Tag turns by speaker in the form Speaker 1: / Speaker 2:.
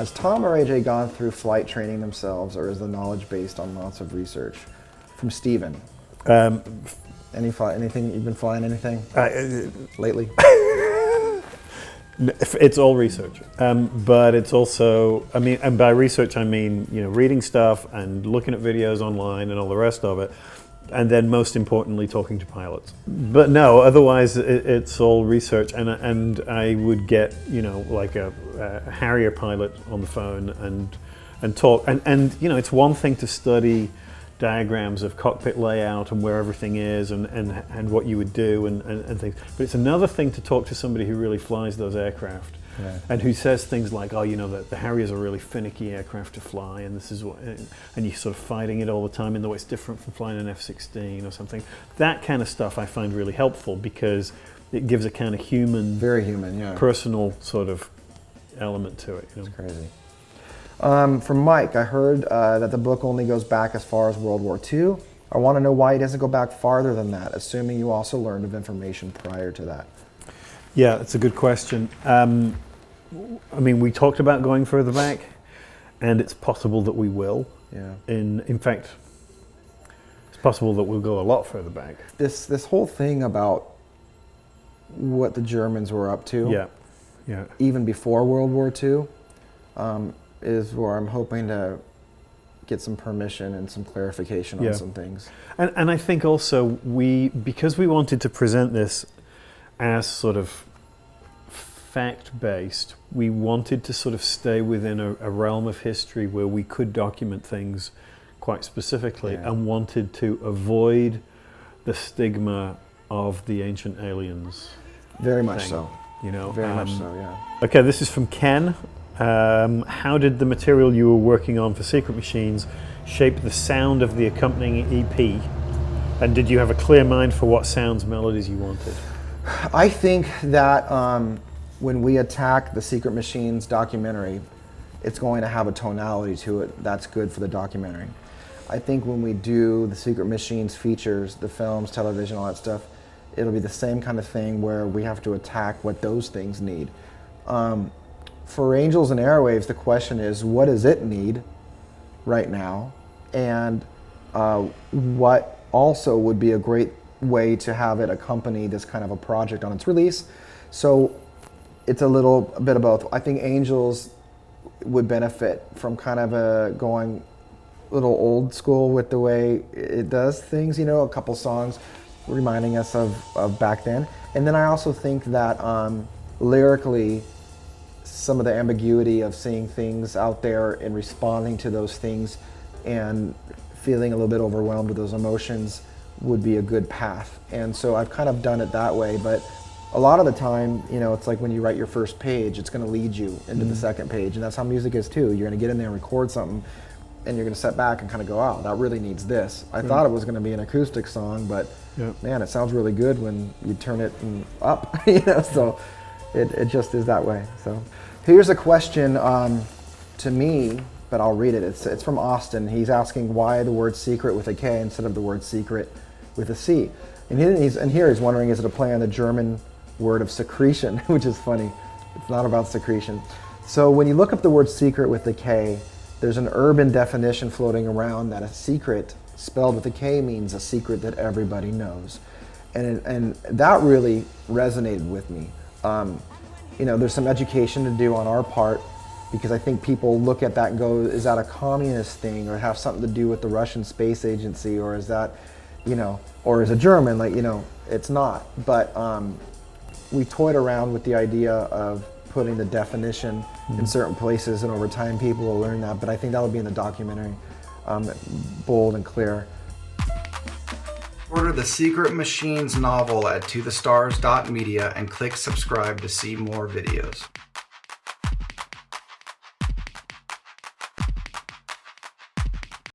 Speaker 1: Has Tom or AJ gone through flight training themselves, or is the knowledge based on lots of research? From Steven. Anything you've been flying? Anything lately?
Speaker 2: It's all research, but it's also, I mean, and by research I mean, you know, reading stuff and looking at videos online and all the rest of it, and then most importantly talking to pilots. But no, otherwise it's all research, and I would get, you know, like a Harrier pilot on the phone and talk, and you know, it's one thing to study diagrams of cockpit layout and where everything is and what you would do and things. But it's another thing to talk to somebody who really flies those aircraft, and who says things like, oh, you know, the Harriers are really finicky aircraft to fly, and this is what, and you're sort of fighting it all the time in the way it's different from flying an F-16 or something. That kind of stuff I find really helpful because it gives a kind of human,
Speaker 1: very human, yeah,
Speaker 2: personal sort of element to it. You know?
Speaker 1: It's crazy. From Mike, I heard that the book only goes back as far as World War II. I want to know why it doesn't go back farther than that, assuming you also learned of information prior to that.
Speaker 2: Yeah, that's a good question. I mean, we talked about going further back, and it's possible that we will.
Speaker 1: Yeah.
Speaker 2: In fact, it's possible that we'll go a lot further back.
Speaker 1: This whole thing about what the Germans were up to,
Speaker 2: yeah,
Speaker 1: even before World War II, is where I'm hoping to get some permission and some clarification on some things.
Speaker 2: And I think also because we wanted to present this as sort of fact-based, we wanted to sort of stay within a realm of history where we could document things quite specifically, and wanted to avoid the stigma of the ancient aliens.
Speaker 1: Very much so.
Speaker 2: You know,
Speaker 1: very much so, yeah.
Speaker 2: Okay, this is from Ken. How did the material you were working on for Sekret Machines shape the sound of the accompanying EP? And did you have a clear mind for what sounds, melodies you wanted?
Speaker 1: I think that when we attack the Sekret Machines documentary, it's going to have a tonality to it that's good for the documentary. I think when we do the Sekret Machines features, the films, television, all that stuff, it'll be the same kind of thing where we have to attack what those things need. For Angels and Airwaves, the question is, what does it need right now? And what also would be a great way to have it accompany this kind of a project on its release? So it's a little bit of both. I think Angels would benefit from kind of going a little old school with the way it does things, you know, a couple songs reminding us of back then. And then I also think that lyrically, some of the ambiguity of seeing things out there and responding to those things and feeling a little bit overwhelmed with those emotions would be a good path. And so I've kind of done it that way, but a lot of the time, you know, it's like when you write your first page, it's going to lead you into the second page, and that's how music is too. You're going to get in there and record something, and you're going to step back and kind of go, oh, that really needs this. I thought it was going to be an acoustic song, but man, it sounds really good when you turn it up, you know, so it just is that way. So here's a question to me, but I'll read it. It's from Austin. He's asking why the word secret with a K instead of the word secret with a C. And here he's wondering, is it a play on the German word of secretion, which is funny. It's not about secretion. So when you look up the word secret with the K, there's an urban definition floating around that a secret spelled with a K means a secret that everybody knows. And that really resonated with me. You know, there's some education to do on our part, because I think people look at that and go, is that a communist thing, or have something to do with the Russian space agency, or is that, you know, or is it German? Like, you know, it's not. But we toyed around with the idea of putting the definition in certain places, and over time people will learn that. But I think that would be in the documentary, bold and clear. Order the Sekret Machines novel at tothestars.media and click subscribe to see more videos.